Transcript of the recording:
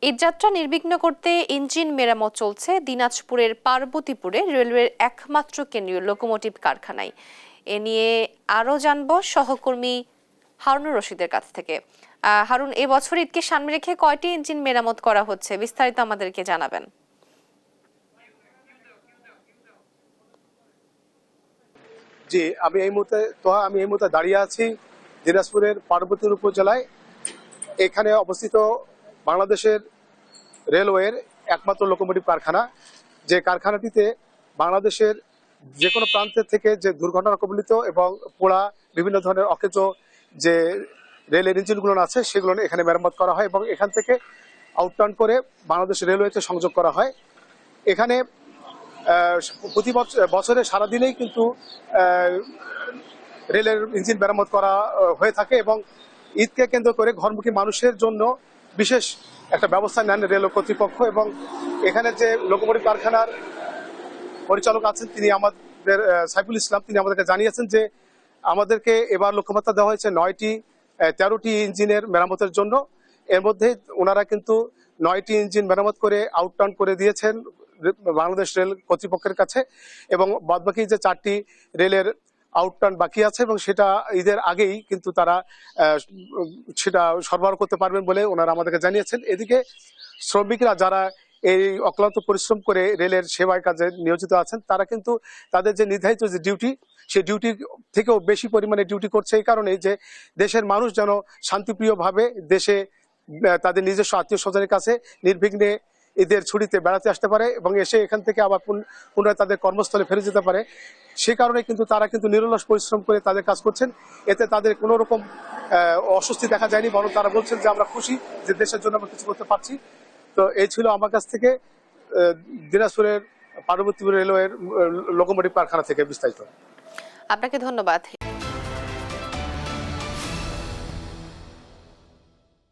ঈদযাত্রা নির্বিঘ্ন করতে ইঞ্জিন মেরামত চলছে দিনাজপুরের পার্বতীপুরে রেলওয়ের একমাত্র কেন্দ্রীয় লোকোমোটিভ কারখানায়। এ নিয়ে আরো জানবো সহকর্মী হারুনুর রশিদের কাছ থেকে। হারুন, এবছর ঈদকে সামনে রেখে কয়টি ইঞ্জিন মেরামত করা হচ্ছে, বিস্তারিত আমাদেরকে জানাবেন। জি, আমি এই মুহূর্তে দাঁড়িয়ে আছি দিনাজপুরের পার্বতীপুর উপজেলায়। এখানে অবস্থিত বাংলাদেশের রেলওয়ের একমাত্র লোকোমোটিভ কারখানা, যে কারখানাটিতে বাংলাদেশের যে কোনো প্রান্তের থেকে যে দুর্ঘটনা কবলিত এবং পোড়া বিভিন্ন ধরনের অকেজ যে রেলের ইঞ্জিনগুলো আছে সেগুলো এখানে মেরামত করা হয় এবং এখান থেকে আউটটার্ন করে বাংলাদেশ রেলওয়েতে সংযোগ করা হয়। এখানে প্রতি বছরে সারাদিনেই কিন্তু রেলের ইঞ্জিন মেরামত করা হয়ে থাকে এবং ঈদকে কেন্দ্র করে ঘরমুখী মানুষের জন্য বিশেষ একটা ব্যবস্থা নেন রেল কর্তৃপক্ষ। এবং এখানে যে লোকোমোটিভ কারখানার পরিচালক আছেন তিনি আমাদের সাইফুল ইসলাম, তিনি আমাদেরকে জানিয়েছেন যে আমাদেরকে এবার লক্ষ্যমাত্রা দেওয়া হয়েছে 13টি ইঞ্জিনের মেরামতের জন্য। এর মধ্যে ওনারা কিন্তু 9টি ইঞ্জিন মেরামত করে আউটটার্ন করে দিয়েছেন বাংলাদেশ রেল কর্তৃপক্ষের কাছে এবং বাদবাকি যে 4টি রেলের আউটটার্ন বাকি আছে এবং সেটা ঈদের আগেই কিন্তু তারা সেটা সরবরাহ করতে পারবেন বলে ওনারা আমাদেরকে জানিয়েছেন। এদিকে শ্রমিকরা যারা এই অক্লান্ত পরিশ্রম করে রেলের সেবায় কাজে নিয়োজিত আছেন তারা কিন্তু তাদের যে নির্ধারিত যে ডিউটি সেই ডিউটির থেকেও বেশি পরিমাণে ডিউটি করছে এই কারণে যে দেশের মানুষ যেন শান্তিপ্রিয়ভাবে দেশে তাদের নিজস্ব আত্মীয় স্বজনের কাছে নির্বিঘ্নে ঈদের ছুটিতে বেড়াতে আসতে পারে এবং এসে এখান থেকে আবার পুনরায় তাদের কর্মস্থলে ফিরে যেতে পারে। সে কারণে কিন্তু তারা কিন্তু নিরলস পরিশ্রম করে তাদের কাজ করছেন। এতে তাদের কোনো রকম অস্বস্তি দেখা যায়নি, বরং তারা বলছেন যে আমরা খুশি যে দেশের জন্য আমরা কিছু করতে পারছি। তো এই ছিল আমার কাছ থেকে দিনাজপুরের পার্বতীপুর রেলওয়ের লোকোমোটিভ কারখানা থেকে বিস্তারিত। আপনাকে ধন্যবাদ।